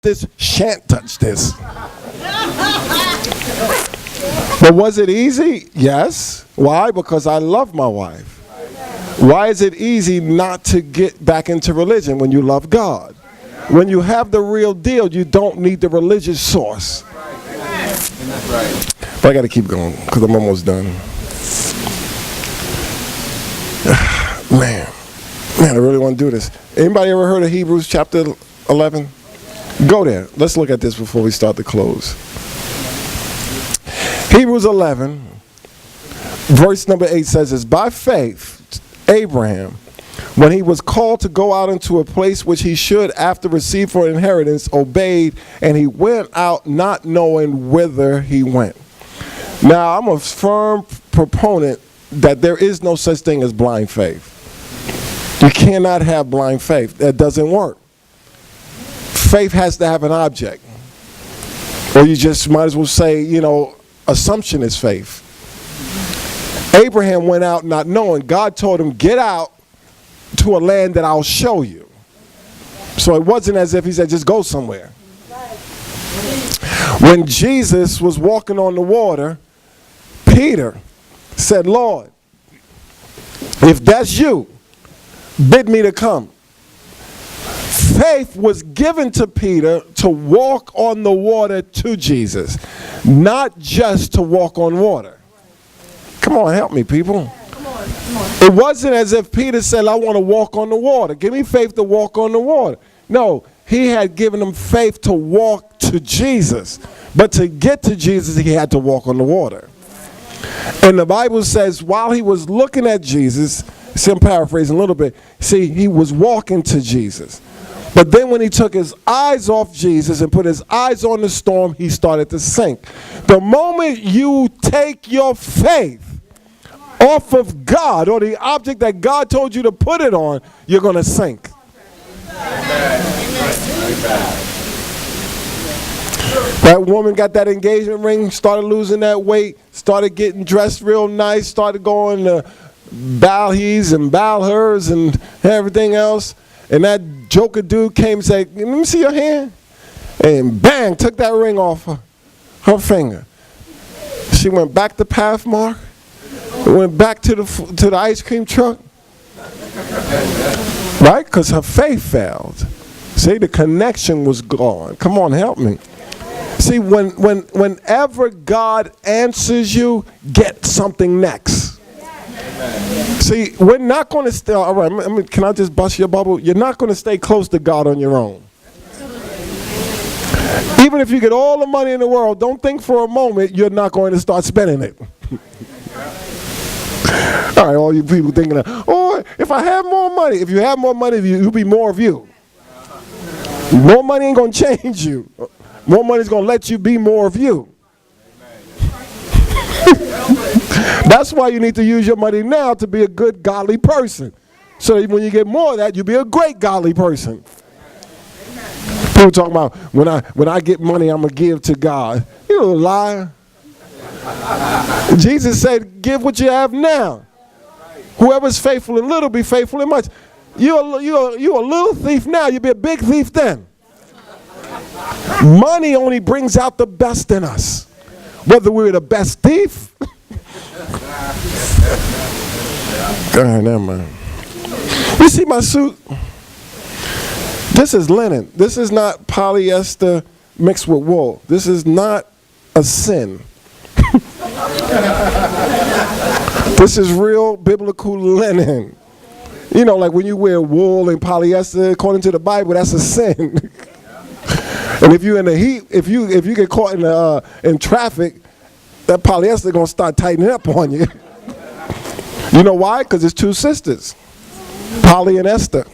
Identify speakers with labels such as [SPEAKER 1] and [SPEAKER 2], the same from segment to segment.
[SPEAKER 1] this, shan't touch this. But was it easy? Yes. Why? Because I love my wife. Why is it easy not to get back into religion when you love God? When you have the real deal, you don't need the religious source. But I got to keep going because I'm almost done. Man, I really want to do this. Anybody ever heard of Hebrews chapter 11? Go there. Let's look at this before we start to close. Hebrews 11, verse number 8 says this, by faith, Abraham, when he was called to go out into a place which he should after receive for inheritance, obeyed, and he went out not knowing whither he went. Now, I'm a firm proponent that there is no such thing as blind faith. You cannot have blind faith. That doesn't work. Faith has to have an object. Or you just might as well say, assumption is faith. Abraham went out not knowing. God told him, get out to a land that I'll show you. So it wasn't as if he said, just go somewhere. When Jesus was walking on the water, Peter said, Lord, if that's you, bid me to come. Faith was given to Peter to walk on the water to Jesus, not just to walk on water. Come on, help me, people. It wasn't as if Peter said, I want to walk on the water. Give me faith to walk on the water. No, he had given him faith to walk to Jesus. But to get to Jesus, he had to walk on the water. And the Bible says while he was looking at Jesus, see, I'm paraphrasing a little bit. See, he was walking to Jesus. But then when he took his eyes off Jesus and put his eyes on the storm, he started to sink. The moment you take your faith off of God or the object that God told you to put it on, you're going to sink. That woman got that engagement ring, started losing that weight, started getting dressed real nice, started going to Balhe's and Balhers and everything else. And that joker dude came and said, let me see your hand. And bang, took that ring off her finger. She went back to Pathmark, went back to the ice cream truck. Right? Because her faith failed. See, the connection was gone. Come on, help me. See, whenever God answers you, get something next. See, we're not going to stay, all right, can I just bust your bubble? You're not going to stay close to God on your own. Even if you get all the money in the world, don't think for a moment you're not going to start spending it. All right, all you people thinking, oh, if I have more money, if you have more money, it'll be more of you. More money ain't going to change you. More money is going to let you be more of you. That's why you need to use your money now to be a good, godly person. So that when you get more of that, you'll be a great, godly person. People talking about, when I get money, I'm going to give to God. You little liar. Jesus said, give what you have now. Whoever's faithful in little, be faithful in much. You're a little thief now, you'll be a big thief then. Money only brings out the best in us. Whether we're the best thief. God, never mind. You see my suit? This is linen. This is not polyester mixed with wool. This is not a sin. This is real biblical linen. You know, like when you wear wool and polyester, according to the Bible, that's a sin. And if you're in the heat, if you get caught in traffic, that polyester gonna start tightening up on you. You know why? Because it's two sisters, Polly and Esther.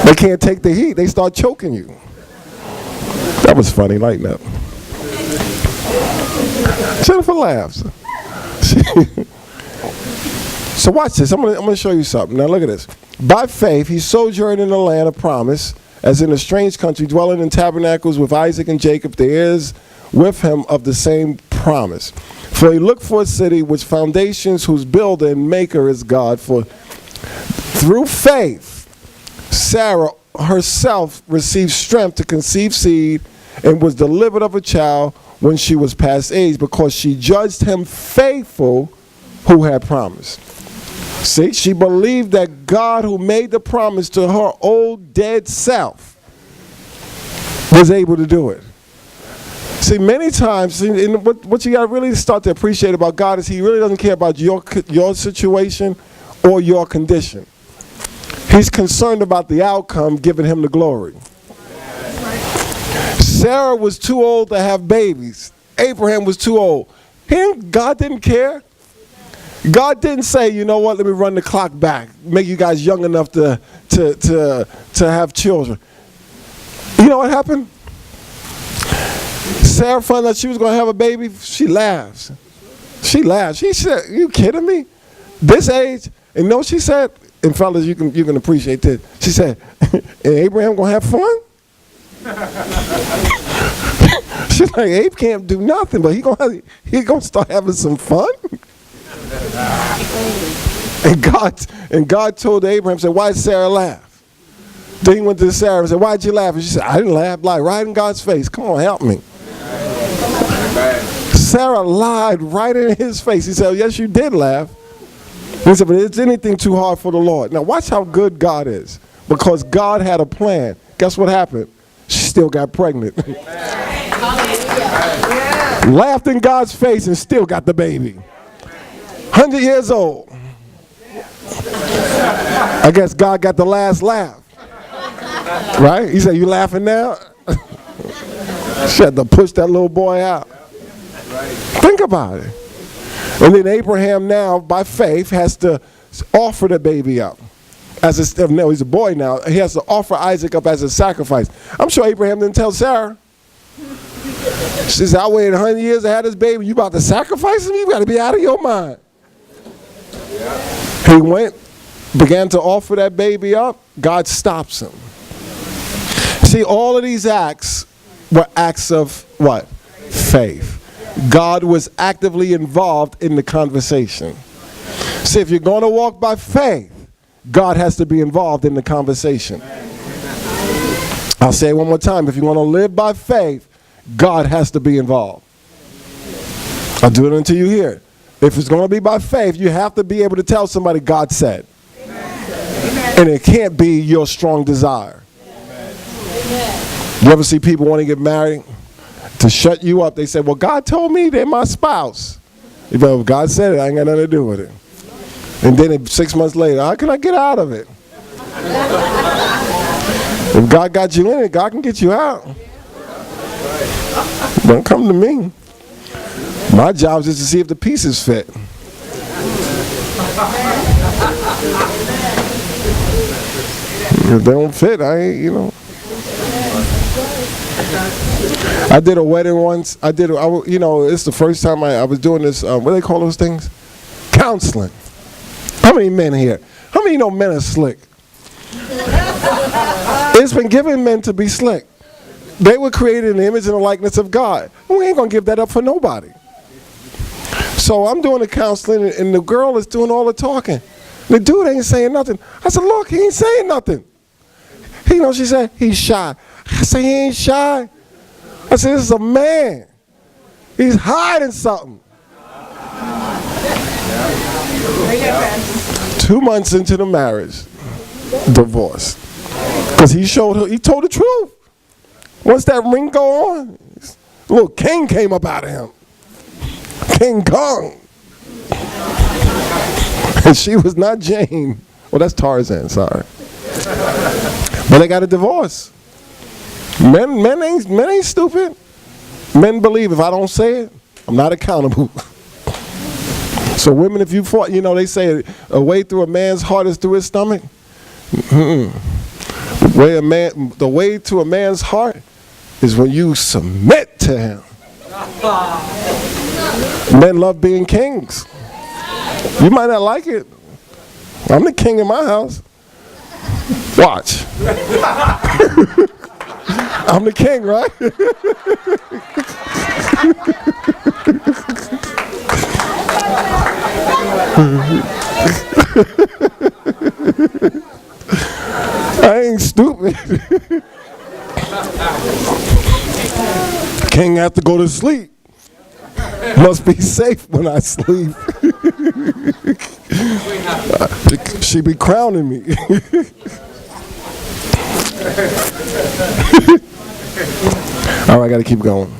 [SPEAKER 1] They can't take the heat. They start choking you. That was funny. Lighten up. Jennifer laughs. So watch this. I'm gonna show you something. Now look at this. By faith, he sojourned in the land of promise, as in a strange country, dwelling in tabernacles with Isaac and Jacob, the heirs with him of the same promise. For he looked for a city which foundations, whose builder and maker is God. For through faith, Sarah herself received strength to conceive seed and was delivered of a child when she was past age, because she judged him faithful who had promised. See, she believed that God, who made the promise to her old dead self, was able to do it. See, many times, what you got to really start to appreciate about God is he really doesn't care about your situation or your condition. He's concerned about the outcome, giving him the glory. Sarah was too old to have babies. Abraham was too old. God didn't care. God didn't say, you know what, let me run the clock back, make you guys young enough to have children. You know what happened? Sarah found out she was going to have a baby. She laughs. She laughed. She said, you kidding me? This age? And you know what she said? And fellas, you can appreciate this. She said, and Abraham going to have fun? She's like, Abe can't do nothing, but he gonna start having some fun. And God told Abraham, said, why did Sarah laugh? Then he went to Sarah and said, why did you laugh? And she said, I didn't laugh, like right in God's face. Come on, help me. Sarah lied right in his face. He said, yes, you did laugh. He said, but is anything too hard for the Lord? Now watch how good God is. Because God had a plan. Guess what happened? She still got pregnant. Laughed in God's face and still got the baby. 100 years old. I guess God got the last laugh. Right? He said, you laughing now? She had to push that little boy out. Think about it. And then Abraham now, by faith, has to offer the baby up. No, he's a boy now. He has to offer Isaac up as a sacrifice. I'm sure Abraham didn't tell Sarah. She said, I waited 100 years to have this baby. You about to sacrifice him? You got to be out of your mind. He went, began to offer that baby up. God stops him. See, all of these acts were acts of what? Faith. God was actively involved in the conversation. See, if you're going to walk by faith, God has to be involved in the conversation. I'll say it one more time. If you want to live by faith, God has to be involved. I'll do it until you hear it. If it's going to be by faith, you have to be able to tell somebody God said. Amen. And it can't be your strong desire. Amen. You ever see people want to get married? To shut you up, they say, well, God told me they're my spouse. If God said it, I ain't got nothing to do with it. And then 6 months later, how can I get out of it? If God got you in it, God can get you out. Don't come to me. My job is just to see if the pieces fit. If they don't fit, I ain't, I did a wedding once. It's the first time I was doing this, what do they call those things? Counseling. How many men here? How many know men are slick? It's been given men to be slick. They were created in the image and the likeness of God. We ain't going to give that up for nobody. So I'm doing the counseling, and the girl is doing all the talking. The dude ain't saying nothing. I said, look, he ain't saying nothing. She said, he's shy. I said, he ain't shy. I said, this is a man. He's hiding something. 2 months into the marriage, divorce. Because he told the truth. Once that ring go on, a little king came up out of him. King Kong. And she was not Jane. Well, that's Tarzan, sorry. But they got a divorce. Men ain't stupid. Men believe if I don't say it, I'm not accountable. So women, if you fought, they say a way through a man's heart is through his stomach. The way to a man's heart is when you submit to him. Men love being kings. You might not like it. I'm the king in my house. Watch. I'm the king, right? I ain't stupid. King have to go to sleep. Must be safe when I sleep. She be crowning me. All right, I got to keep going.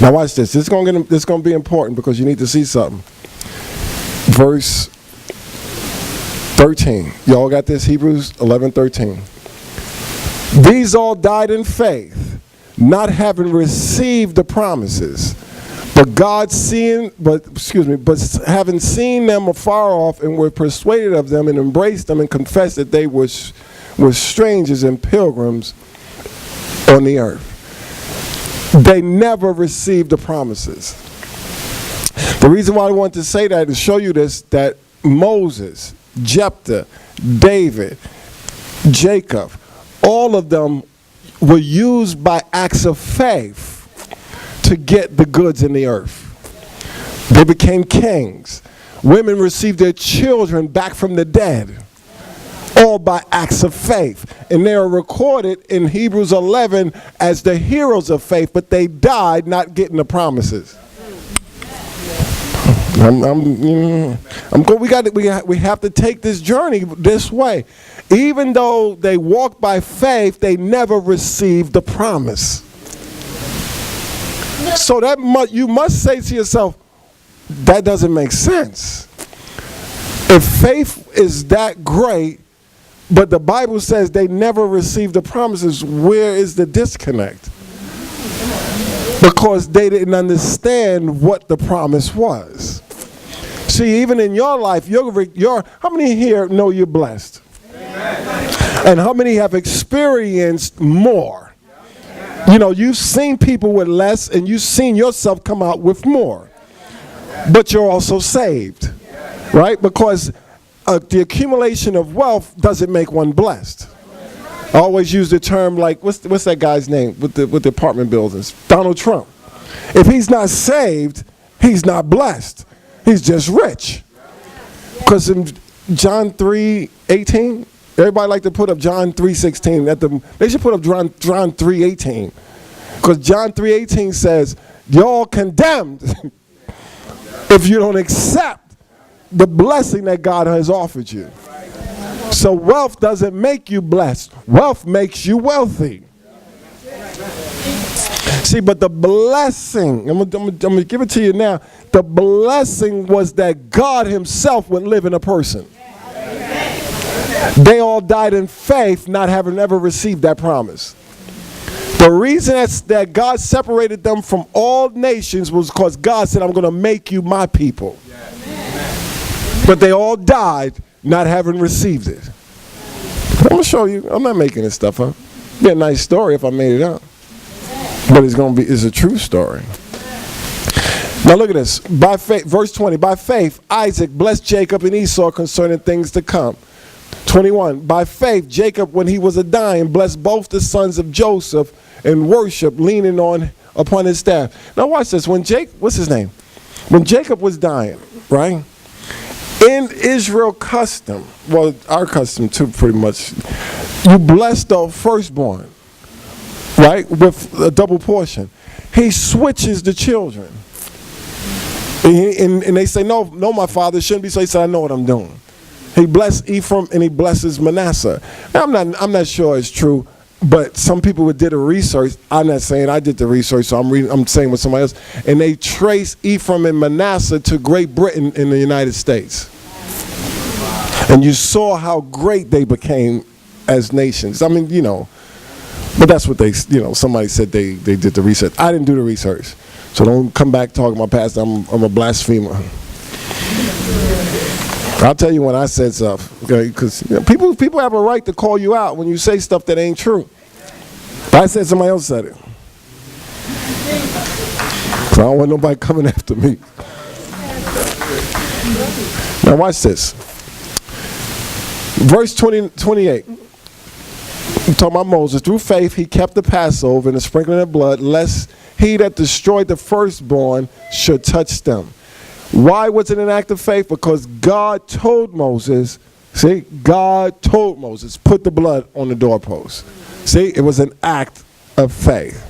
[SPEAKER 1] Now watch this. This is going to be important because you need to see something. Verse 13. Y'all got this? Hebrews 11:13. These all died in faith, not having received the promises, but having seen them afar off, and were persuaded of them, and embraced them, and confessed that they were strangers and pilgrims on the earth. They never received the promises. The reason why I want to say that is show you this, that Moses, Jephthah, David, Jacob, all of them were used by acts of faith to get the goods in the earth. They became kings. Women received their children back from the dead, all by acts of faith. And they are recorded in Hebrews 11 as the heroes of faith, but they died not getting the promises. We have to take this journey this way. Even though they walked by faith, they never received the promise. So you must say to yourself, that doesn't make sense. If faith is that great, but the Bible says they never received the promises, where is the disconnect? Because they didn't understand what the promise was. See, even in your life, how many here know you're blessed? And how many have experienced more? You know, you've seen people with less, and you've seen yourself come out with more. But you're also saved, right? Because the accumulation of wealth doesn't make one blessed. I always use the term like, what's that guy's name with the apartment buildings? Donald Trump. If he's not saved, he's not blessed. He's just rich. Because in John 3:18, everybody like to put up John 3:16. They should put up John 3:18. Because John 3:18 says, you're condemned if you don't accept the blessing that God has offered you. So wealth doesn't make you blessed. Wealth makes you wealthy. See, but the blessing, I'm going to give it to you now. The blessing was that God himself would live in a person. They all died in faith, not having ever received that promise. The reason that God separated them from all nations was because God said, I'm going to make you my people. But they all died not having received it. I'm going to show you. I'm not making this stuff up. It'd be a nice story if I made it up. But it's a true story. Now look at this. By faith, verse 20. By faith, Isaac blessed Jacob and Esau concerning things to come. 21. By faith, Jacob, when he was a dying, blessed both the sons of Joseph and worship, leaning upon his staff. Now watch this. What's his name? When Jacob was dying, right? In Israel custom, well, our custom too, pretty much, you bless the firstborn, right, with a double portion. He switches the children. And they say, no, my father, it shouldn't be so. He said, I know what I'm doing. He blessed Ephraim and he blesses Manasseh. Now, I'm not sure it's true, but some people who did the research, I'm not saying I did the research, so I'm saying with somebody else, and they trace Ephraim and Manasseh to Great Britain in the United States. And you saw how great they became as nations. I mean, you know, but that's what somebody said they did the research. I didn't do the research. So don't come back talking about past. I'm a blasphemer. I'll tell you when I said stuff, okay? Because people have a right to call you out when you say stuff that ain't true. If I said, somebody else said it. So I don't want nobody coming after me. Now watch this. Verse 28. We're talking about Moses. Through faith he kept the Passover and the sprinkling of blood, lest he that destroyed the firstborn should touch them. Why was it an act of faith? Because God told Moses See, God told Moses, put the blood on the doorpost. See, it was an act of faith.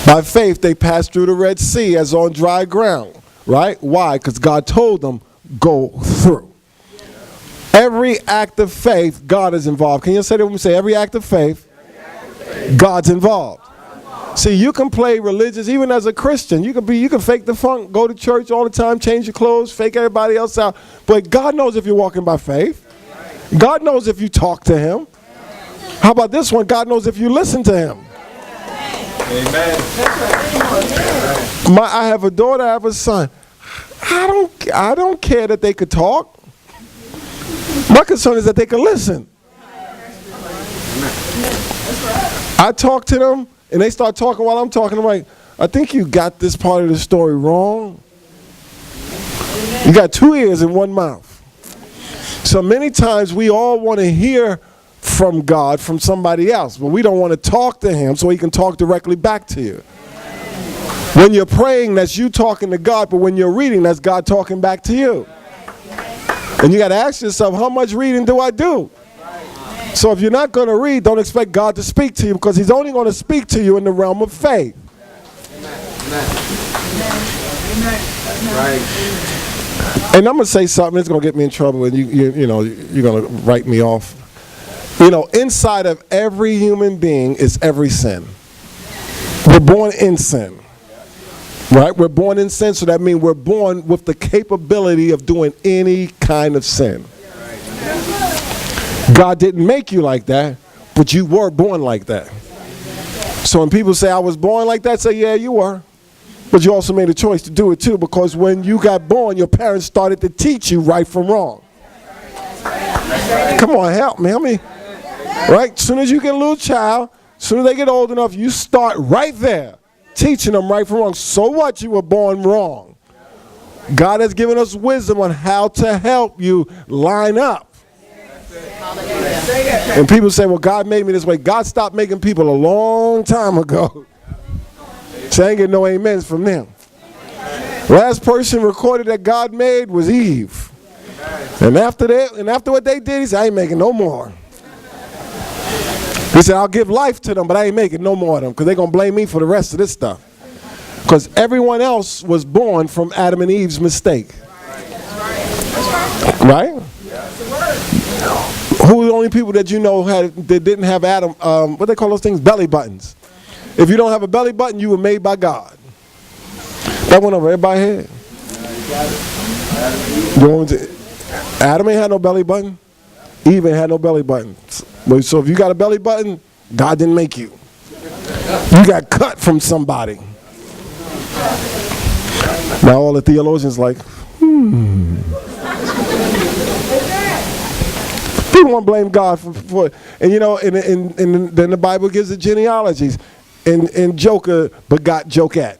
[SPEAKER 1] By faith, they passed through the Red Sea as on dry ground, right? Why? Because God told them, go through. Every act of faith, God is involved. Can you say that when we say every act of faith, God's involved? See, you can play religious, even as a Christian. You can fake the funk, go to church all the time, change your clothes, fake everybody else out. But God knows if you're walking by faith. God knows if you talk to him. How about this one? God knows if you listen to him. Amen. I have a daughter, I have a son. I don't care that they could talk. My concern is that they can listen. I talk to them, and they start talking while I'm talking. I'm like, I think you got this part of the story wrong. You got 2 ears and 1 mouth. So many times we all want to hear from God from somebody else, but we don't want to talk to him so he can talk directly back to you. When you're praying, that's you talking to God, but when you're reading, that's God talking back to you. And you got to ask yourself, how much reading do I do? So if you're not going to read, don't expect God to speak to you, because he's only going to speak to you in the realm of faith. And I'm going to say something that's going to get me in trouble, and you know, you're going to write me off. You know, inside of every human being is every sin. We're born in sin. Right? We're born in sin, so that means we're born with the capability of doing any kind of sin. God didn't make you like that, but you were born like that. So when people say, I was born like that, say, yeah, you were. But you also made a choice to do it too, because when you got born, your parents started to teach you right from wrong. Come on, help me. Right? As soon as you get a little child, as soon as they get old enough, you start right there teaching them right from wrong. So what? You were born wrong. God has given us wisdom on how to help you line up. And people say, well, God made me this way. God stopped making people a long time ago. So I ain't getting no amens from them. Last person recorded that God made was Eve. And after that, and after what they did, he said, I ain't making no more. He said, I'll give life to them, but I ain't making no more of them, because they're going to blame me for the rest of this stuff. Because everyone else was born from Adam and Eve's mistake. Right? Who are the only people that you know that didn't have Adam, what they call those things? Belly buttons. If you don't have a belly button, you were made by God. That went over everybody's head. Adam ain't had no belly button. Eve ain't had no belly button. So if you got a belly button, God didn't make you. You got cut from somebody. Now all the theologians like, People want to blame God for and you know, and then the Bible gives the genealogies. And Joker begot Jokette.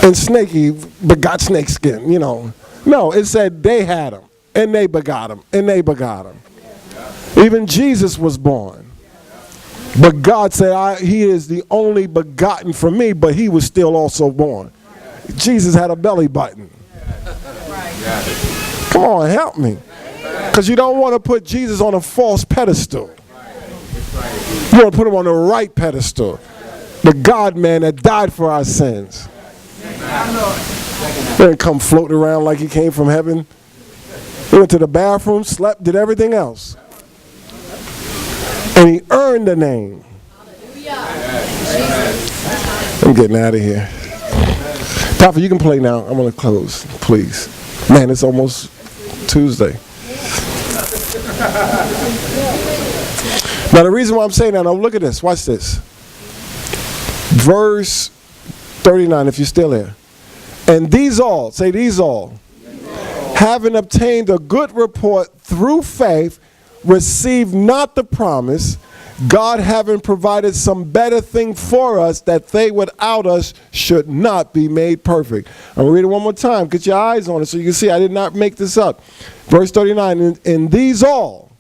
[SPEAKER 1] And Snakey begot Snakeskin, you know. No, it said they had him, and they begot him, and they begot him. Even Jesus was born. But God said, he is the only begotten from me, but he was still also born. Jesus had a belly button. Come on, help me. Because you don't want to put Jesus on a false pedestal. You want to put him on the right pedestal. The God-man that died for our sins. He didn't come floating around like he came from heaven. He went to the bathroom, slept, did everything else. And he earned the name. I'm getting out of here. Papa, you can play now. I'm going to close, please. Man, it's almost Tuesday. Now, the reason why I'm saying that, now look at this. Watch this. Verse 39, if you're still there. And these all, say these all, having obtained a good report through faith, received not the promise, God having provided some better thing for us, that they without us should not be made perfect. I'm going to read it one more time. Get your eyes on it so you can see I did not make this up. Verse 39, and these all,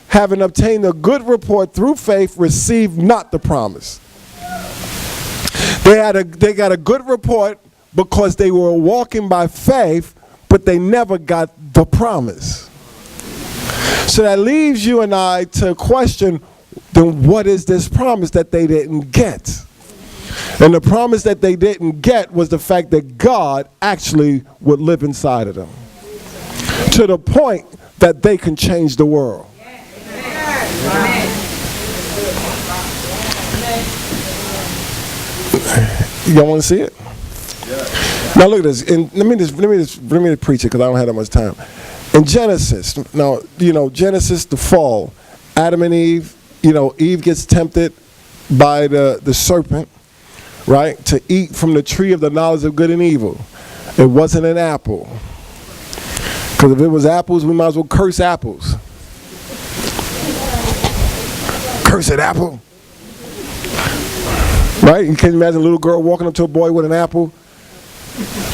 [SPEAKER 1] having obtained a good report through faith, received not the promise. They got a good report, because they were walking by faith, but they never got the promise. So that leaves you and I to question, then what is this promise that they didn't get? And the promise that they didn't get was the fact that God actually would live inside of them, to the point that they can change the world. Y'all want to see it? Now look at this. And let me just preach it because I don't have that much time. In Genesis, now Genesis, the fall, Adam and Eve. Eve gets tempted by the serpent, right, to eat from the tree of the knowledge of good and evil. It wasn't an apple, because if it was apples, we might as well curse apples. Curse it, apple. Right? You can imagine a little girl walking up to a boy with an apple.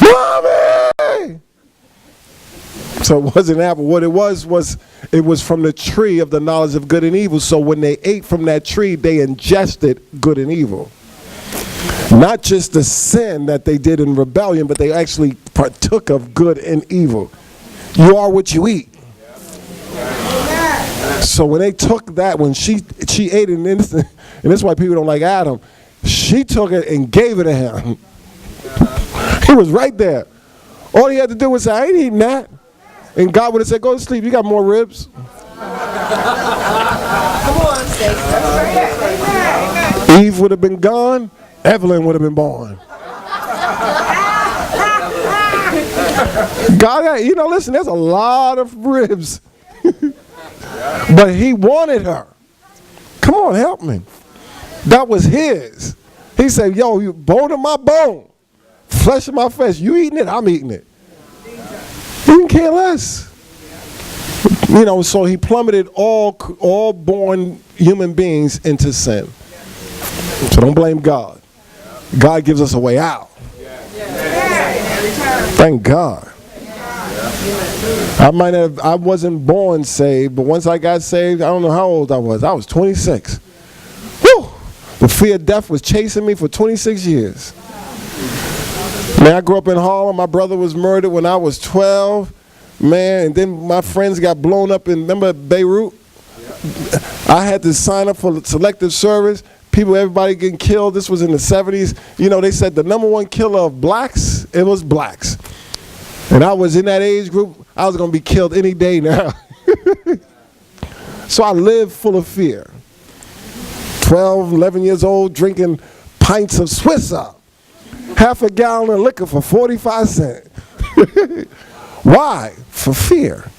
[SPEAKER 1] Mommy! So it wasn't an apple. What it was it was from the tree of the knowledge of good and evil. So when they ate from that tree, they ingested good and evil. Not just the sin that they did in rebellion, but they actually partook of good and evil. You are what you eat. So when they took that, when she ate it, and this is why people don't like Adam, she took it and gave it to him. He was right there. All he had to do was say, I ain't eating that. And God would have said, go to sleep, you got more ribs.
[SPEAKER 2] Come on, Stacey.
[SPEAKER 1] Eve would have been gone, Evelyn would have been born. God, listen, there's a lot of ribs. But he wanted her. Come on, help me. That was his. He said, yo, you bone of my bone, flesh of my flesh. You eating it, I'm eating it. He didn't care less. So he plummeted all born human beings into sin. So don't blame God. God gives us a way out. Thank God. I wasn't born saved, but once I got saved, I don't know how old I was. I was 26. Whew! The fear of death was chasing me for 26 years. Man, I grew up in Harlem. My brother was murdered when I was 12. Man, and then my friends got blown up in, remember Beirut? I had to sign up for selective service. Everybody getting killed. This was in the 70s. They said the number one killer of blacks, it was blacks. And I was in that age group. I was going to be killed any day now. So I lived full of fear. 12, 11 years old, drinking pints of Swiss up. Half a gallon of liquor for 45 cents. Why? For fear.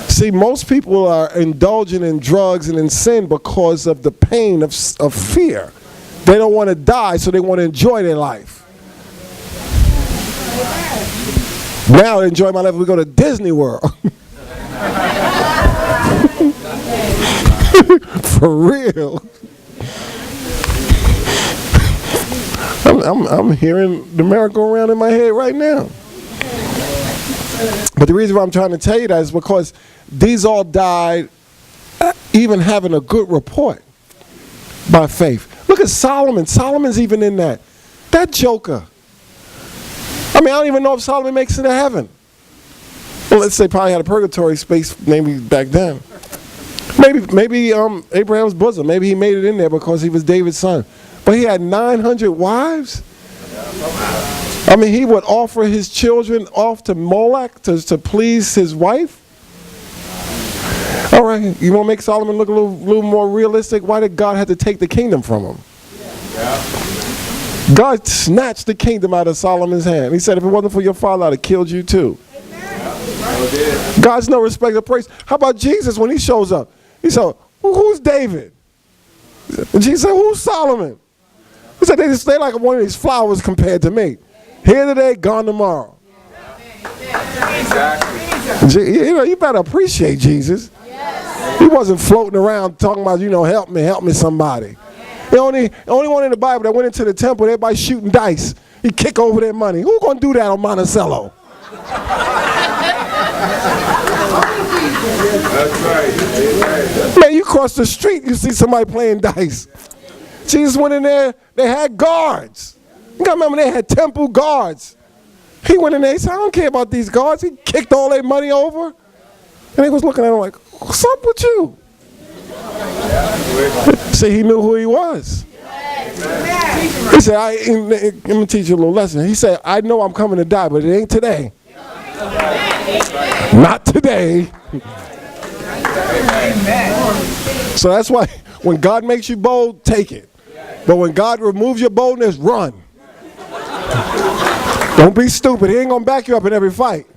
[SPEAKER 1] See, most people are indulging in drugs and in sin because of the pain of fear. They don't want to die, so they want to enjoy their life. Now I enjoy my life. We go to Disney World. For real. I'm hearing the merry-go-round in my head right now. But the reason why I'm trying to tell you that is because these all died even having a good report by faith. Look at Solomon. Solomon's even in that. That joker. I don't even know if Solomon makes it to heaven. Well, let's say probably had a purgatory space maybe back then. Maybe Abraham's bosom. Maybe he made it in there because he was David's son. But he had 900 wives. He would offer his children off to Moloch to please his wife. All right, you want to make Solomon look a little more realistic? Why did God have to take the kingdom from him? God snatched the kingdom out of Solomon's hand. He said, if it wasn't for your father, I'd have killed you too. God's no respect of praise. How about Jesus when he shows up? He said, who's David? And Jesus said, who's Solomon? He said, they like one of these flowers compared to me. Here today, gone tomorrow. Exactly. You better appreciate Jesus. He wasn't floating around talking about, help me somebody. The only one in the Bible that went into the temple, everybody shooting dice. He kick over their money. Who's going to do that on Monticello? That's right. Man, you cross the street, you see somebody playing dice. Jesus went in there, they had guards. You got to remember, they had temple guards. He went in there, he said, I don't care about these guards. He kicked all their money over. And he was looking at him like, what's up with you? See, he knew who he was. He said, I'm going to teach you a little lesson. He said, I know I'm coming to die, but it ain't today. Not today. So that's why when God makes you bold, take it. But when God removes your boldness, run. Don't be stupid. He ain't going to back you up in every fight.